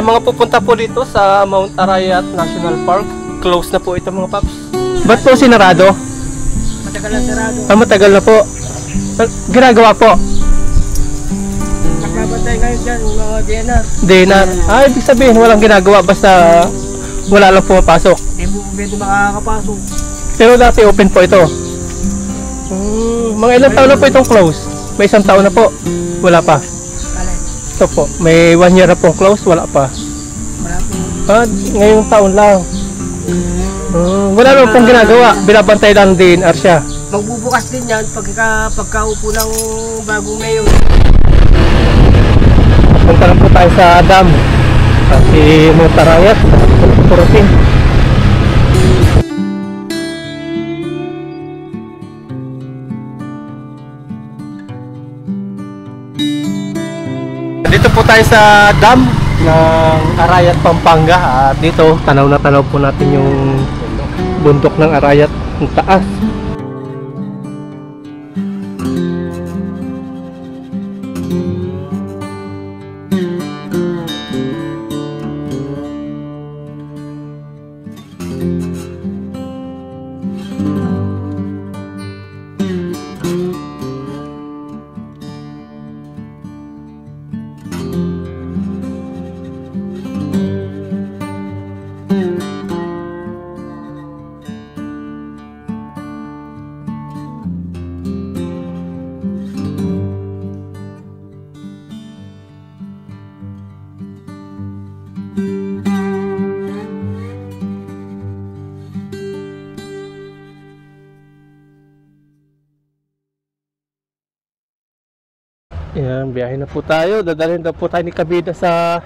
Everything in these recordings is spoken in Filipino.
Sa mga pupunta po dito sa Mount Arayat National Park, close na po ito mga paps. Ba't po sinarado? Matagal na sarado. Matagal na po. Ginagawa po? Nakabantay ngayon dyan, mga DNR. DNR. Ibig sabihin walang ginagawa basta wala lang pumapasok. Hindi mo pwede makakapasok. Pero dati open po ito. Mga ilang taon na po itong close? May isang taon na po? Wala pa? Alin? Ito po, may 1 year na pong close? Wala pa? Wala po. Ngayong taon lang. Wala naman pong ginagawa. Binabantay lang din siya. Magbubukas din yan pagkaupo ng bagong mayor. Punta lang po tayo sa dam. Kasi Mount Arayat, Puruting. Dito po tayo sa dam ng Arayat, Pampanga. At dito, tanaw na tanaw po natin yung bundok ng Arayat, ang taas. Yan, biyahe na po tayo. Dadalhin na po tayo ni Kabida sa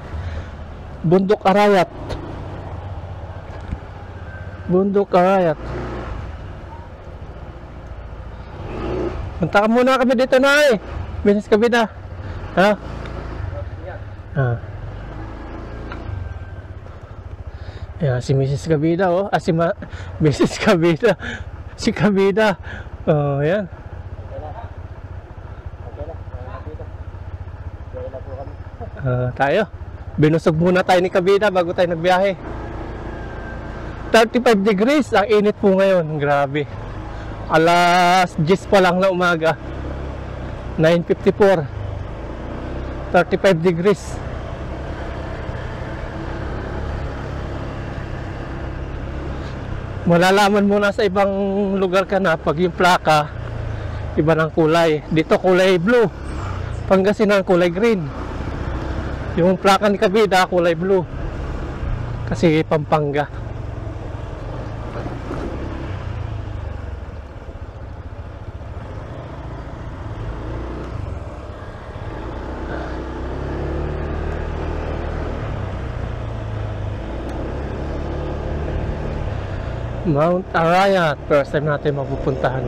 Bundok Arayat. Bundok Arayat. Punta ka muna kami dito na Mrs. Kabida. Ha? Yan, si Mrs. Kabida Mrs. Kabida. Si Kabida. Oh, yan. Tayo. Binusog muna tayo ni Kabida bago tayo nagbiyahe. 35 degrees. Ang init po ngayon. Grabe. Alas 10 pa lang na umaga. 9:54. 35 degrees. Malalaman mo na sa ibang lugar ka na pag yung plaka iba ng kulay. Dito kulay blue. Pangasinan kulay green. Yung plaka ni Kabida kulay blue. Kasi Pampanga. Mount Arayat. First time natin mapupuntahan.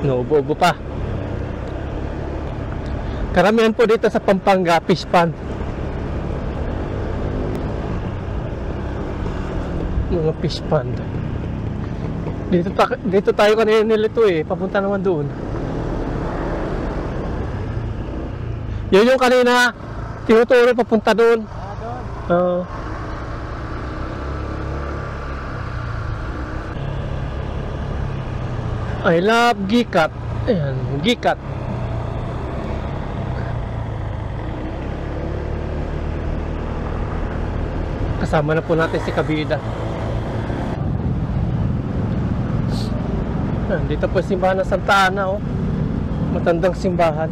Naubo-ubo pa. Karamihan po dito sa Pampanga, fish pond. Mga fish pond. Dito tayo kanina nilito papunta naman doon. Yun yung kanina tinuturo papunta doon. Doon. I love Gikat. Ayan, Gikat. Kasama na po natin si Kabida. Dito po simbahan ng Santa Ana, matandang simbahan.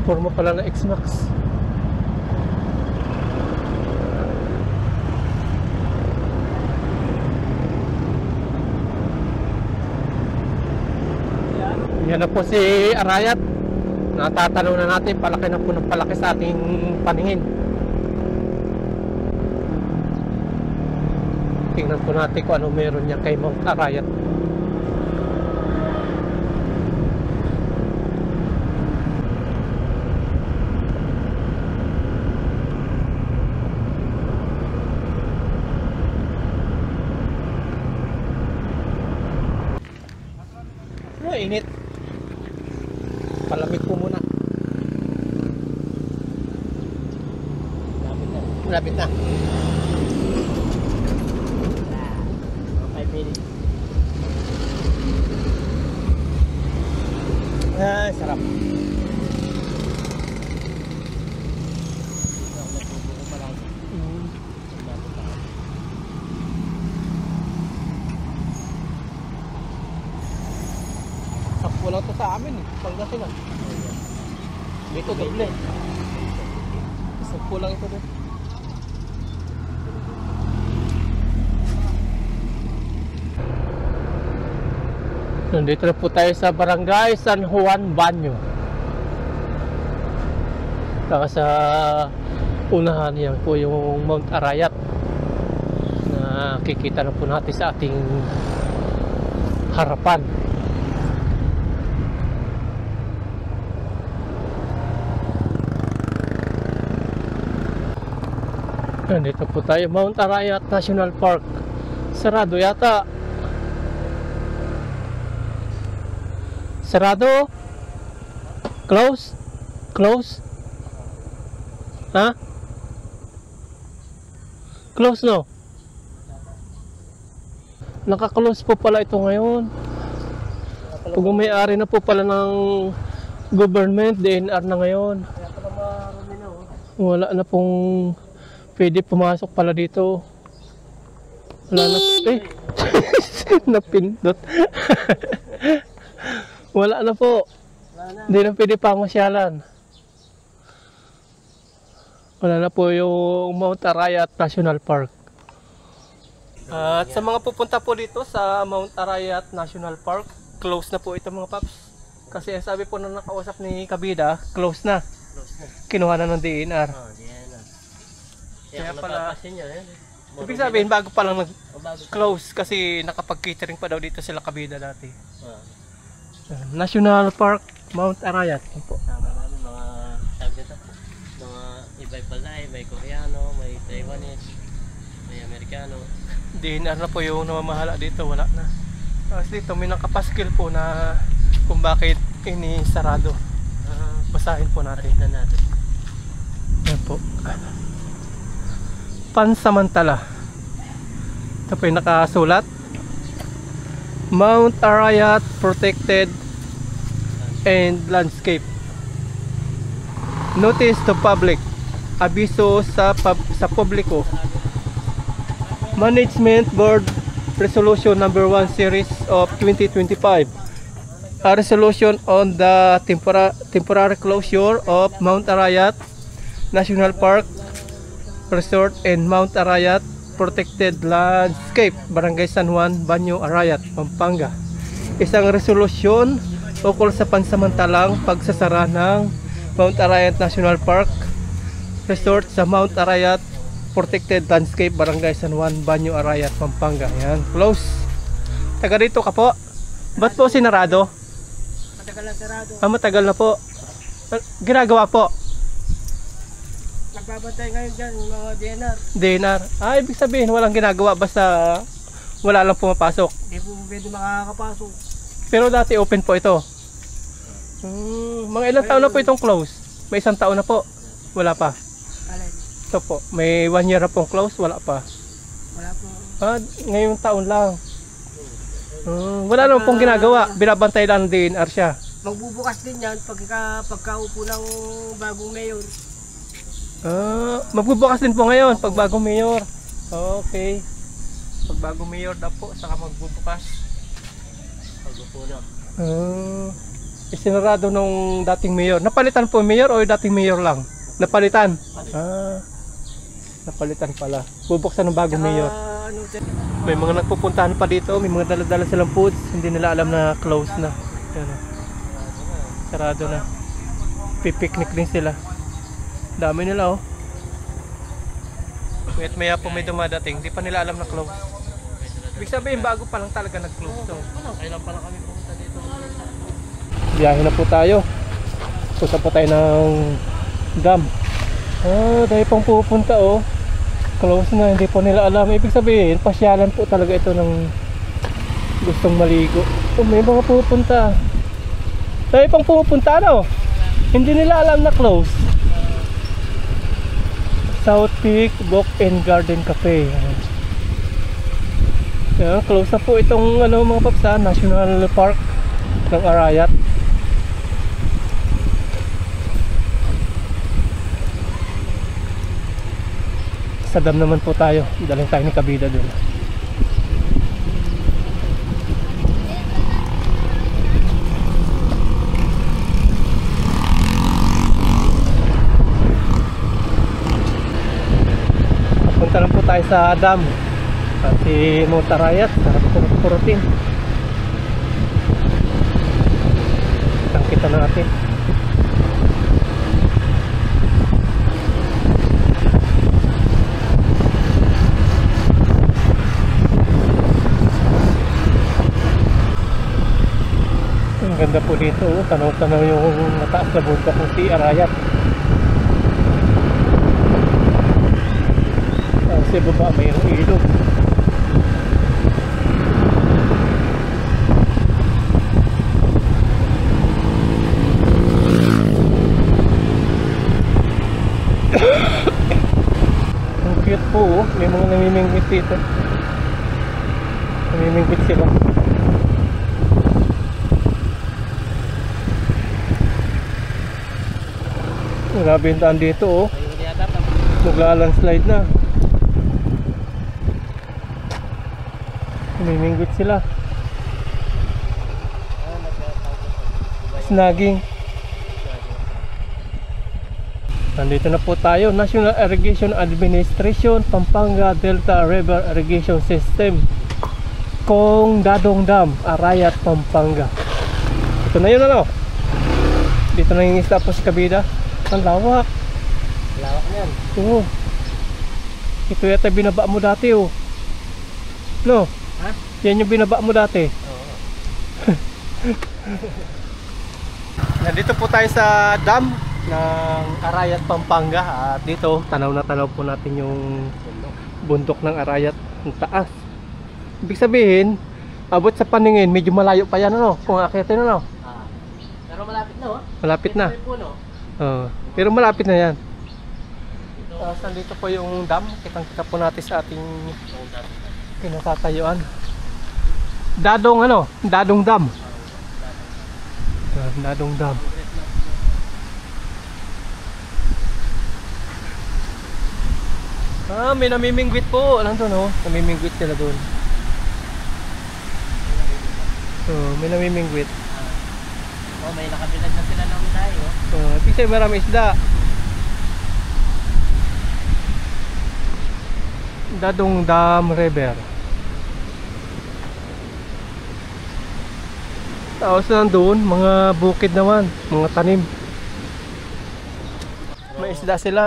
Forma pala na X-Max. Ayan na po si Arayat. Natatanaw na natin, palaki na po ng palaki sa ating paningin. Tingnan po natin kung ano meron niya kay Mount Arayat. Init. Palamig po muna. Malapit na. 5 minutes. Ah, sarap. Wala to sa amin eh, Pangasinan. Dito doble. Sampu lang ito doon. Nandito na po tayo sa Barangay San Juan Banyo. Saka sa unahan yan po yung Mount Arayat. Nakikita na po natin sa ating harapan. Nandito po tayo, Mount Arayat National Park. Sarado yata. Sarado? Close? Close? Ha? Close no? Naka-close po pala ito ngayon. Pag may-ari na po pala ng government, DNR na ngayon. Wala na pong pwede pumasok pala dito. Wala na. Eh. Napindot. Wala na po. Hindi na pwede pamasyalan. Wala na po yung Mount Arayat National Park. At sa mga pupunta po dito sa Mount Arayat National Park, close na po ito mga paps. Kasi sabi po na nakausap ni Kabida, close na. Kinuha na ng DNR. Kaya pala, ibig sabihin bago pa lang nag-close kasi nakapag-catering pa daw dito sila Kabida dati. National Park, Mount Arayat. Sama namin mga sabi dito, mga iba'y palay, may Koreano, may Taiwanese, may Amerikano. DNR na po yung namamahala dito, wala na. Kasi dito may nakapaskil po na kung bakit ini-sarado. Basahin po natin. Yan po. Pansamantala. Ito po yung nakasulat. Mount Arayat Protected and Landscape. Notice to public. Abiso sa publiko. Management Board Resolution number 1 Series of 2025. A resolution on the temporary closure of Mount Arayat National Park Resort and Mount Arayat Protected Landscape, Barangay San Juan, Banyo, Arayat, Pampanga. Isang resolusyon ukol sa pansamantalang pagsasara ng Mount Arayat National Park Resort sa Mount Arayat Protected Landscape, Barangay San Juan, Banyo, Arayat, Pampanga. Yan, close. Taga dito ka po. Ba't po sinarado? Matagal na sarado. Matagal na po. Ginagawa po? Nagbabantay ngayon dyan yung mga DNR. DNR. Ibig sabihin walang ginagawa basta wala lang pumapasok. Hindi po pwede makakapasok. Pero dati open po ito. Mga ilang taon na po itong close? May isang taon na po? Wala pa? Alin? Ito po. May 1 year na pong close? Wala pa? Wala po. Ngayong taon lang. Wala naman pong ginagawa. Binabantay lang ng DNR siya. Magbubukas din yan pagkaupo ng bagong mayor. Magbubukas din po ngayon pag bagong mayor. Okay. Pag bagong mayor daw po, saka magbubukas. Pag-upo na. Isinarado nung dating mayor. Napalitan po mayor o dating mayor lang? Napalitan? Napalitan pala. Bubuksan ng bagong mayor. May mga nagpupuntahan pa dito. May mga dala-dala silang foods. Hindi nila alam na close na. Yan. Sarado na. Pipiknik din sila. Dami nila oh. Ngayon maya po may dumadating, di pa nila alam na close. Ibig sabihin bago pa lang talaga nag-close to. Kailan pa lang kami pumunta dito. Biyahe na po tayo. Punta po tayo ng dam. Dahil pang pupunta oh. Close na, hindi po nila alam. Ibig sabihin, pasyalan po talaga ito ng gustong maligo. May mga pupunta. Dahil pang pupunta ano? Hindi nila alam na close. South Peak Book and Garden Cafe. Yan, close na po itong ano mga papsa, National Park ng Arayat. Sa dam naman po tayo. Daling tayo ni Kabida dun. Punta lang po tayo sa dam. Si Montarayat, sarap po purutin. Tangkita natin. Ang ganda po dito, oh. Tanaw-tanaw yung mataas na bundok ng si Arayat. Sa baba mayroong ilog. Ang cute po oh. May mga namimingwit dito. Namimingwit sila. Grabe yung daan dito oh. Maglalandslide na. Namimingwit sila. Snagging. Nandito na po tayo. National Irrigation Administration, Pampanga Delta River Irrigation System, Kong Dadong Dam, Arayat, Pampanga. Ito na yun ano. Dito na yung isla po si Kabida. Ang lawak. Lawak niyan. Oo. Ito yata binaba mo dati oh. No? Ha? Yan yung binaba mo dati. Oo. Nandito po tayo sa dam ng Arayat, Pampanga. At dito, tanaw na tanaw po natin yung bundok ng Arayat. Ang taas. Ibig sabihin, abot sa paningin, medyo malayo pa yan ano? Kung akitin ano? Pero malapit na oh. Malapit na. May puno. Pero malapit na yan. Nandito po yung dam. Kitang-kita po natin sa ating pinatatayuan. Dadong ano? Dadong Dam. Dadong Dam. May namimingwit po. Alam doon oh. Namimingwit sila doon. May namimingwit. May nakabilag na sila ng tayo. Kasi marami isda. Dadong Dam River. Tapos nandun, mga bukid naman, mga tanim. May isda sila.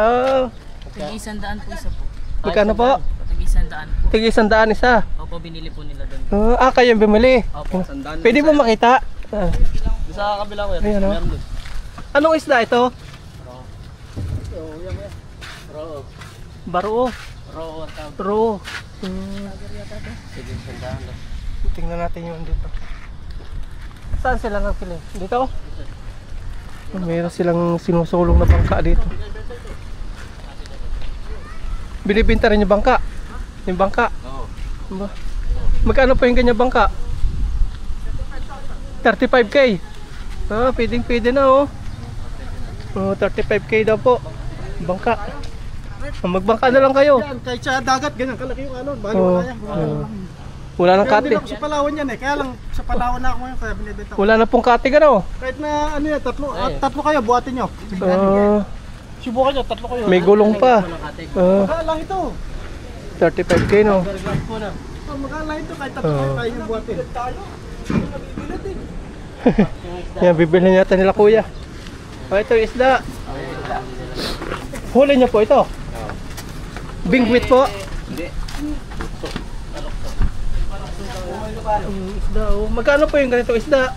Tag-100 po isa po. Magkano po? Tag-100 po. Tig-100 isa. Opo, binili po nila doon. Kayong bumili. Opo. Pwede mo makita. Sa kabila ko yan. Ayan, oh. Meron din. Anong isda ito? Roo. Baruo. Roo ang tawag. True. Sige, sandahan lang. Tingnan natin yung dito. Saan sila nagpili? Dito? Meron silang sinusulong na bangka dito. Binibinta rin yung bangka. Yung bangka. Oo. Magkano pa yung ganyan bangka? 35k. Pwedeng na oh. 35k daw po. Bangka. Magbangka na lang kayo. Yan, kahit sa dagat, ganyan, kalaki yung ano, bali Oo. wala yan. Wala nang Kaya kati. din ako sa Palawan yan eh, kaya lang sa Palawan na ako ngayon, kaya binibenta ko. Wala na pong kati ano. Kahit na ano yan, tatlo kayo, buhatin nyo. Subukan nyo, tatlo kayo. May gulong pa. Magkano lang ito. 35k no. Magkano lang ito, kahit tatlo kayo, kaya nyo buhatin. isda. Yan, bibili natin nila kuya. O, ito yung isda. Huli niyo po ito. Bingwit po. Isda, oh. Magkano po yung ganito isda?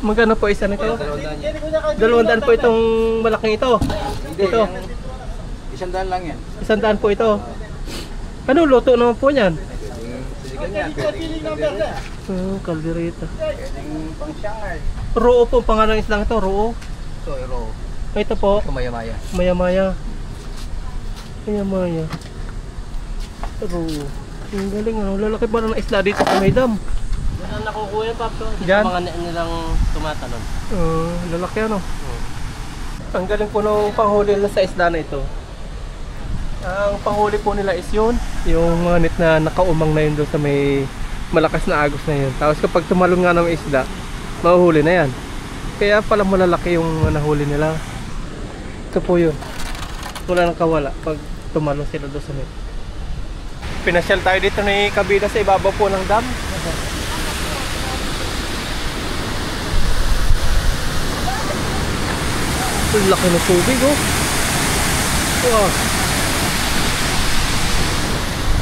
Magkano po isa nito? 200 po itong malaking ito. Ito. 100 lang yan. 100 po ito. Ano luto naman po niyan? Kaldereta. Yung pang Shanghai. Roo po, pangalan ng islang ito, roo. So, ero. Ito po, Kumaya-maya. maya-maya. Maya-maya. Roo. Ang galing, ano, lalaki ba ng isla dito sa may dam? Saan nakukuha yan, Pap? Diyan? Mga nilang tumatalon. Lalaki ano. Ang galing po nung panghuli nila sa isda na ito. Ang panghuli po nila is yun, yung mga net na nakaumang na yun doon sa may malakas na agos na yun. Tapos kapag tumalon nga ng isda, mahuhuli na yan. Kaya pala malalaki yung nahuli nila. Ito po yun. Wala nang kawala pag tumalon sila doon sa net. Pinasyal tayo dito ni Kabida sa ibabaw po ng dam. Ang laki ng tubig, oh. Wow.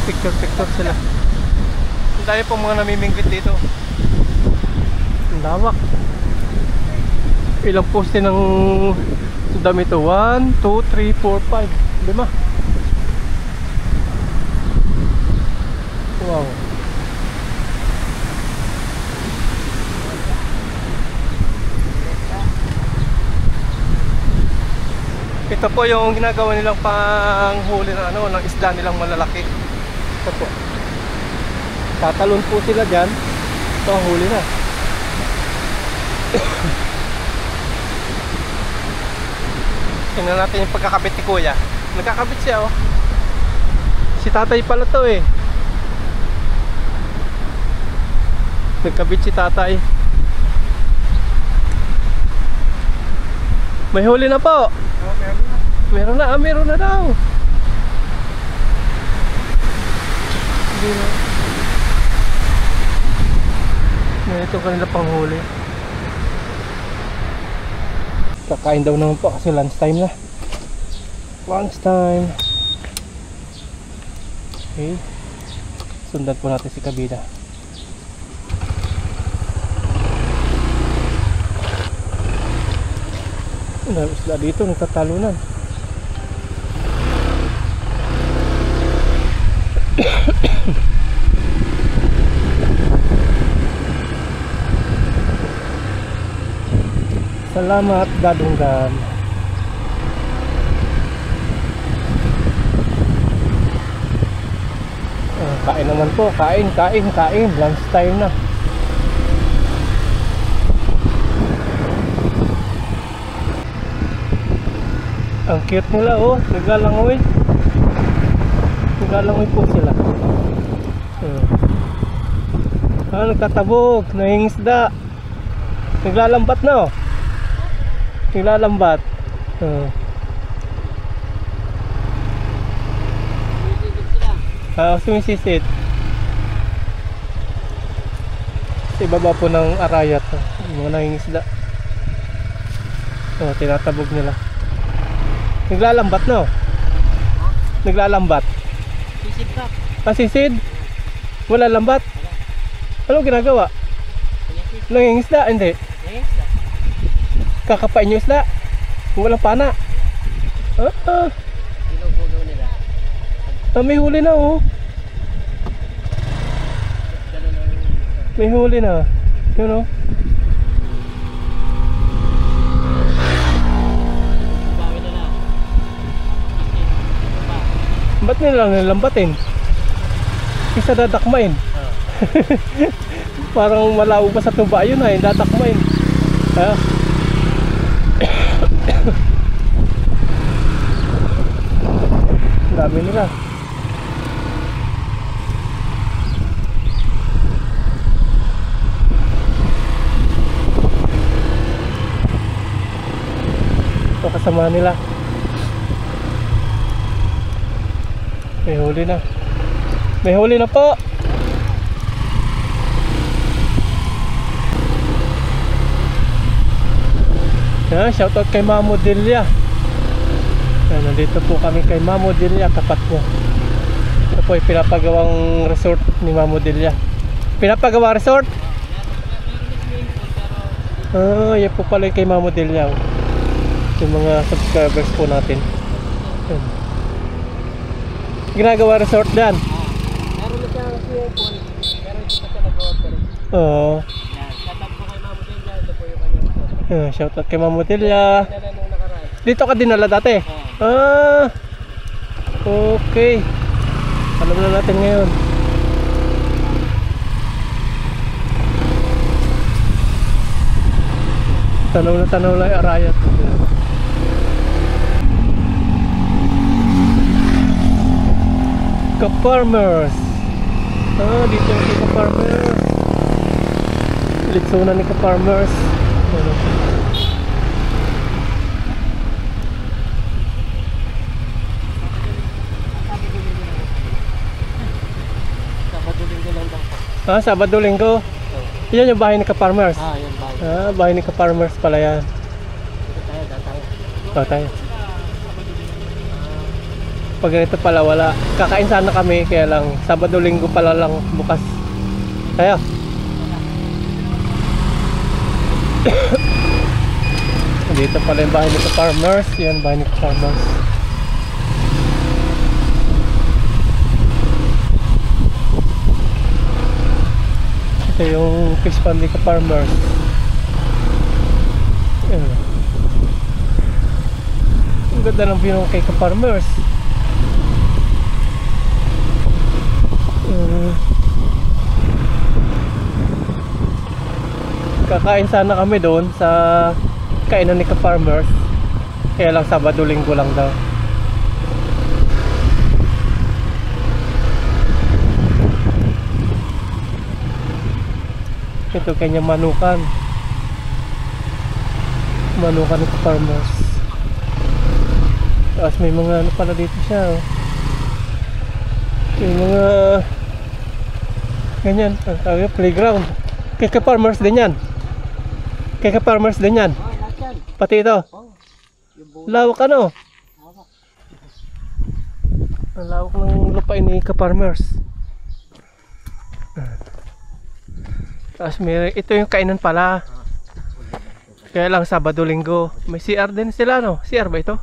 Picture sila. Ang dami po mga namimingwit dito. Ang lawak. Ilang poste ng dami ito? 1, 2, 3, 4, 5, 5. Wow. Ito po yung ginagawa nilang panghuli ng ano, ng isda nilang malalaki. Ito po. Tatalon po sila dyan. Ito ang huli na. Tingnan natin yung pagkakabit ni Kuya. Nagkakabit siya, oh. Si tatay pala to eh. Nagkabit si tatay. May huli na po. Meron na daw. Hindi na. Ito kanila pang huli. Kakain daw naman po kasi lunch time na. Lunch time. Okay. Sundan po natin si Kabida. Ang isla dito, nagtatalunan. Salamat, Dadunggan. Kain naman po, kain. Lunch time na. Ang cute nila, oh. Naglalangoy. Naglalangoy po sila. Nagtatabog. Nangingisda. Naglalambat na, oh. Naglalambat. Sumisisid. Sa ibaba po ng arayat, oh. Mga nangingisda. Tinatabog nila. Naglalambat no? Naglalambat. Sisid, Pap. Sisid? Wala lambat? Ano ginagawa? Nangingisda? Hindi. Nangingisda. Kakapain yung isda? Walang pana? Ginugugaw nila. May huli na, oh. May huli na. Yun, oh. Ba't nila nilambatin? Isa dadakmain. Parang malaw pa sa tuba yun ha, dadakmain. Dami nila. Ito kasama nila. May huli na. May huli na po. Yan, shoutout kay Mamo Delia. Yan, nandito po kami kay Mamo Delia, tapat niya. Ito po ay pinapagawang resort ni Mamo Delia. Pinapagawa resort? Yan po pala yung kay Mamo Delia. Yung mga subscribers po natin. Yan. Ginagawa resort dyan? Meron na siyang swimming pool, pero hindi pa siya nag-order. Oo. Yan, shout out po kay Mamo Delia, ito po yung kanyang Shoutout kay Mamo Delia. Dinala nung nakaraan. Dito ka dinala dati? Okay. Alam na natin ngayon. Tanaw na yung arayat. Ka-farmers. Dito yung ka-farmers. Litsunan ni ka-farmers. Sabado-linggo lang daw po. Sabado, linggo. Yan yung bahay ni ka-farmers. Yan bahay. Bahay ni ka-farmers pala yan. Dito tayo, Tayo. Pag ganito pala wala. Kakain sana kami, kaya lang Sabado, linggo pala lang bukas. Tayo. Dito pala yung bahay ni ka-farmers. Yan, bahay ni ka-farmers. Ito yung fish pond ni ka-farmers. Yan. Ang ganda ng view kay ka-farmers. Kakain sana kami doon sa kainan ni ka-farmers, kaya lang Sabado, linggo lang daw. Ito kanyang manukan ni ka-farmers. Tapos may mga ano pala dito siya, oh. May mga ganyan, ang tawag, playground. Kay ka-farmers din yan. Kay ka-farmers din yan. lahat yan. Pati ito. Lawak ano? Ang lawak ng lupain ni ka-farmers. Tapos ito yung kainan pala. Kaya lang Sabado, linggo. May CR din sila, no? CR ba ito?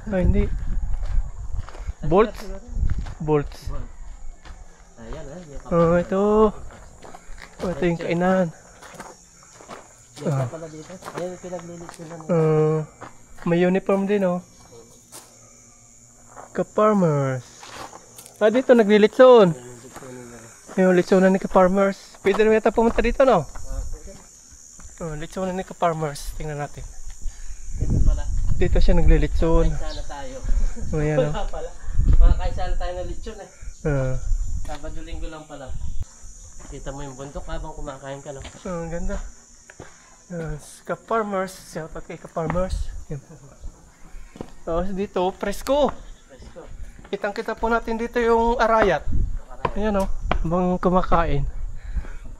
Hindi. Bolts? Bolts. Ayan, Ito. Ito yung kainan. Dito pala dito. Ayan yung pinaglilit nila. May uniform din, oh. Ka-farmers. Dito naglilitson. Yung litsonan ni ka-farmers. Pwede naman yata pumunta dito, no? Litsonan ni ka-farmers. Tingnan natin. Dito pala. Dito siya naglilitson. Sana tayo. Ayan, oh. Wala pala. Makakain sana tayo na lechon eh. Sabado-linggo lang pala. Kita mo yung bundok habang kumakain ka, no? Ang ganda. Ka-farmers. Shoutout kay ka-farmers. Tapos dito, presko. Presko. Kitang-kita po natin dito yung arayat. Ayan, oh. Habang kumakain.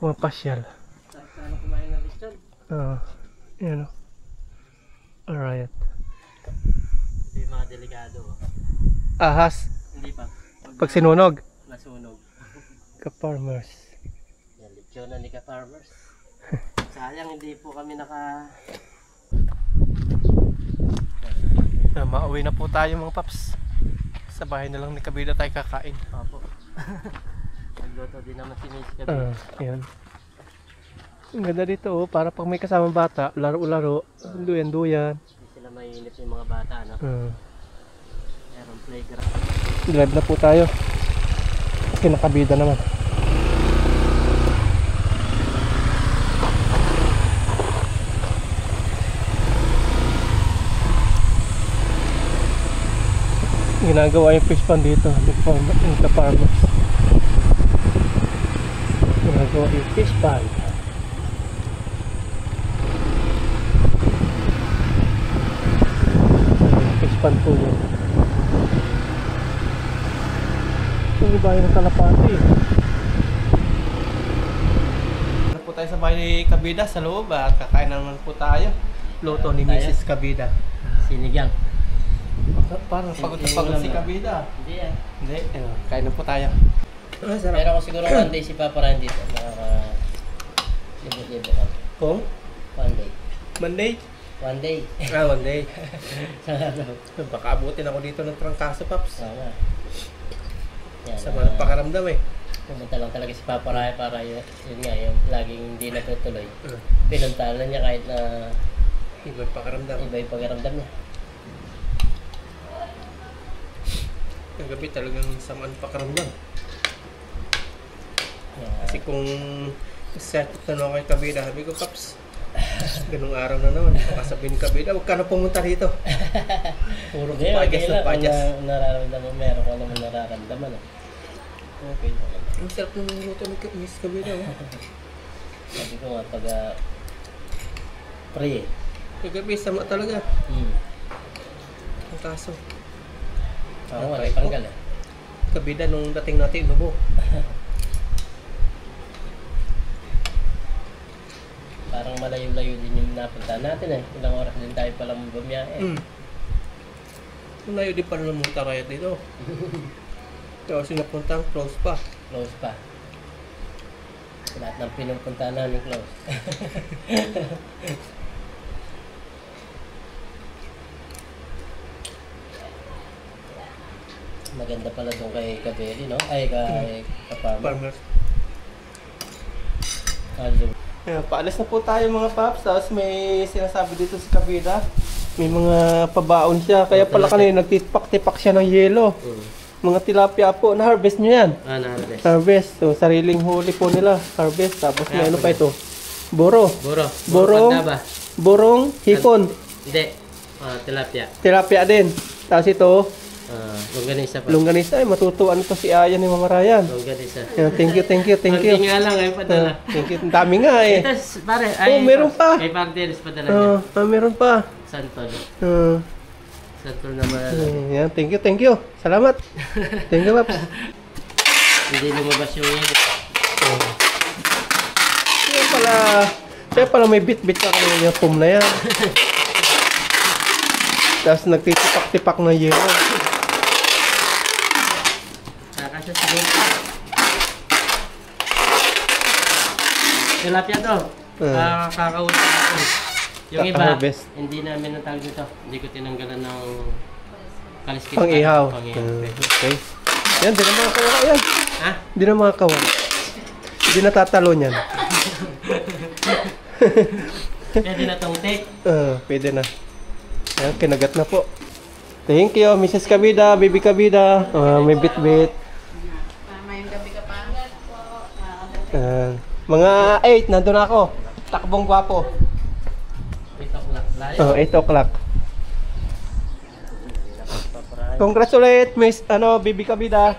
Pumapasyal. Sana kumain na lechon. Ayan, oh. Arayat. Ito yung mga delikado. Ahas. Hindi pa. Pag sinunog. Nasunog. Ka-farmers. Yan, lechon na ni ka-farmers. Sayang hindi po kami Mauwi na po tayo mga paps. Sa bahay na lang ni Kabida tayo kakain. Opo. Nagluto din naman si Miss Gabi. Ayan. Ang ganda dito, oh. Para pag may kasama bata, laro-laro, duyan-duyan. Hindi sila mainip yung mga bata, no? Meron playground. Drive na po tayo. Kinakabida naman. Ginagawa yung fish pond dito yung ka-farmers. Ginagawa yung fish pond. Fish pond po yun. Yung bahay ng kalapati. Ano po tayo sa bahay ni Kabida sa loob at kakain naman po tayo. luto ni Tayo? Mrs. Kabida. Sinigang. Parang pagod na pagod si Kabida. Hindi ah. Hindi, kain na po tayo. Sarap. Pero ako siguro one day si Papa Ryan dito. Libo-libo ka. Kung? One day. Monday? One day. One day. Sa araw. Baka abutin ako dito ng trangkaso, Paps. Oo nga. Yan, Sama ng pakaramdam eh. pumunta lang talaga si Papa Ryan para yun nga, yung laging hindi natutuloy. Pinuntahan na niya kahit na Iba yung pakaramdam. iba yung pagkaramdam niya. Kagabi talagang samaan pakaramdam. Yan. Kasi kung set tanong kay Kabida, sabi ko, Paps, ganung araw na naman. Baka sabihin ni Kabida, huwag ka na pumunta rito. Puro Hindi, pajas okay na lang. pajas. Kung nararamdaman, meron ko naman nararamdaman. Okay naman. Ang sarap ng luto ni Miss Kabida. Sabi ko nga, pag pray eh. Kagabi, sama talaga. Hmm. Ang kaso. Oo nga, natanggal eh. Kabida nung dating natin, inubo. Parang malayo-layo din yung napunta natin eh. Ilang oras din tayo palang bumiyahe. Ang layo din pala ng Monterrey dito. Kasi napunta, close pa. Close pa. Lahat ng pinupunta namin close. Maganda pala doon kay Kabeli, no? Ay, kay Kaparma. Farmers. Aldo. Paalis na po tayo mga Paps. Tapos may sinasabi dito si Kabida. May mga pabaon siya. Kaya pala kanina nagtipak-tipak siya ng yelo. Mga tilapia po. Na-harvest nyo yan. Na-harvest. Harvest. So, sariling huli po nila. Harvest. Tapos may ano pa ito? Boro. Buro. Borong. Pagdaba. Borong hipon. Hindi. Tilapia. Tilapia din. Tapos ito, Longganisa pa. longganisa. Ay, matutuan ito si Aya ni Mama Ryan. Longganisa. Yan, thank you, thank you, thank you. Konti nga lang ay padala. Thank you. Ang dami nga eh. Ito, pare. Ay, meron pa. Kay Parteris padala niya. Meron pa. Santol. Ah. Santol naman. Yan, thank you. Salamat. Thank you, Paps. Hindi lumabas yung yun. Kaya pala may bit-bit ka kanina yung foam na yan. Tapos nagtitipak-tipak na yelo. Kakasya siguro. Tilapia to. Kakausap natin. Yung iba, Kaka-harvest. hindi namin natawag nito. Hindi ko tinanggalan ng kaliskis. Pang-ihaw. Pang-ihaw. Okay. Yan, di na mga kawala yan. Ha? Di na mga kawala. Di na tatalo niyan. Pwede na tong take. Pwede na. Yan, kinagat na po. Thank you, Mrs. Kabida, Baby Kabida. May bit-bit. Mayang gabi ka pa. Mga 8, nandun ako. Takbong gwapo. 8 o'clock. Layo. 8 o'clock. Congratulate, Miss Baby Kabida.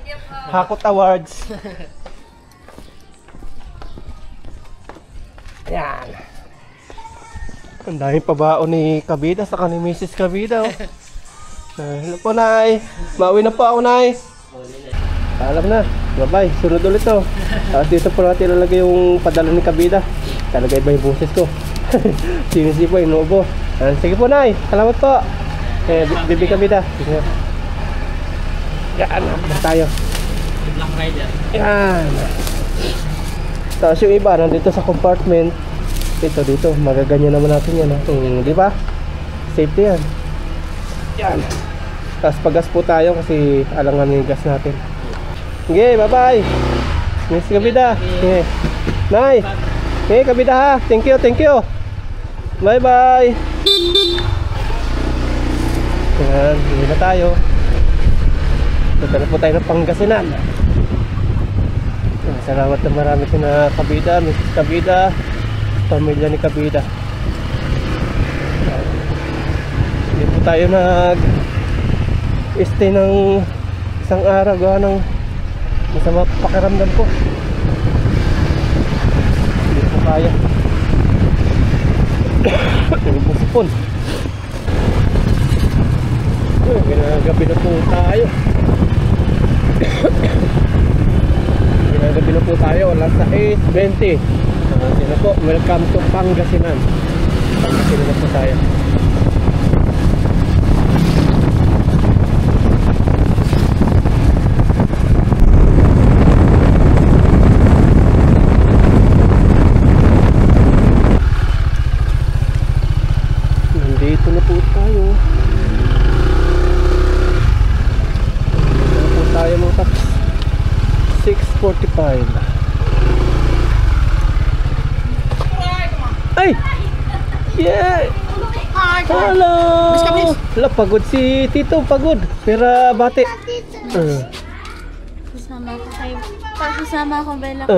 Hakot Awards. Yan. Ang daming pabaon ni Kabida sa ni Mrs. Kabida. Hello po, Nay. Mauwi na po ako, Nay. Paalam na. Bye-bye. Sunod ulit to. Tapos dito po natin ilalagay yung padala ni Kabida. Talaga iba yung boses ko. Sinisi po, inuubo. Sige po, Nay. Salamat po. Baby Kabida. Yan. Tayo. Black Rider. Yan. Tapos yung iba, nandito sa compartment. Dito, magaganyan naman natin yan. Di ba? Safety yan. Yan. Tapos pagas po tayo kasi alangan yung gas natin. Okay, bye-bye. Miss Kabida. Okay. Nay. Okay, Kabida ha. Thank you. Bye-bye. Yan, hindi na tayo. Punta na po tayo ng Pangasinan. Salamat na marami sa Kabida, Mrs. Kabida, pamilya ni Kabida. Hindi po tayo nag-stay ng isang araw gawa ng masama pakiramdam ko. Hindi po kaya. Hindi po sipon. Gabi na po tayo. Gabi na po tayo, alas 6:20. Sino po, welcome to Pangasinan. Pagkasino na po tayo. Nandito na po tayo. Nandito na po tayo mga paps. 6:45. Ay! Yeah! Hello! Hala, pagod si Tito, pagod. Pero bate. Kasama ko kay... Kasama ko, Bella.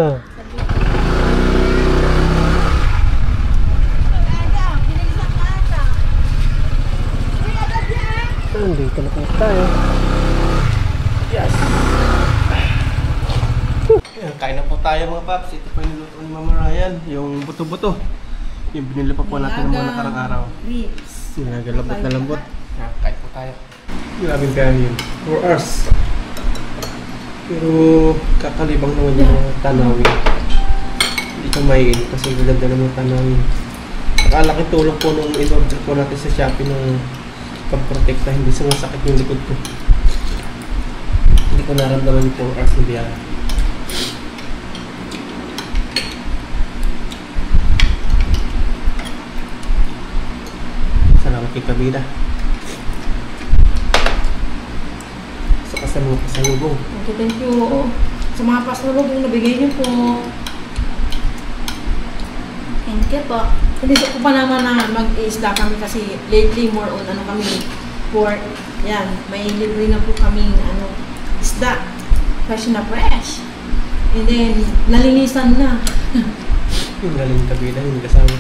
Nandito na po tayo. Yes! Ayan, kain na po tayo mga paps. Ito po yung niluto ni Mama Ryan. Yung buto-buto. Yung binili pa po natin ng mga nakarang araw. Yung nagalambot na lambot. Ayan, kain po tayo. Grabing kanin. 4 hours. Pero kakalibang naman yung mga tanawin. Hindi ko maiin kasi gaganda naman yung tanawin. Nakalaking tulong po nung in-order po natin sa Shopee ng pag-protecta. Hindi sumasakit yung likod ko. Hindi ko naramdaman yung 4 hours na biyahe. Salamat kay Kabida. Sa kasalubong. Okay, thank you. Sa mga pasalubong na bigay niyo po. Thank you po. Hindi ko pa naman na mag-isda kami kasi lately more on ano kami, pork. Yan, may libre na po kaming ano, isda. Fresh na fresh. And then, nalinisan na. Yung galing Kabida, yung kasama.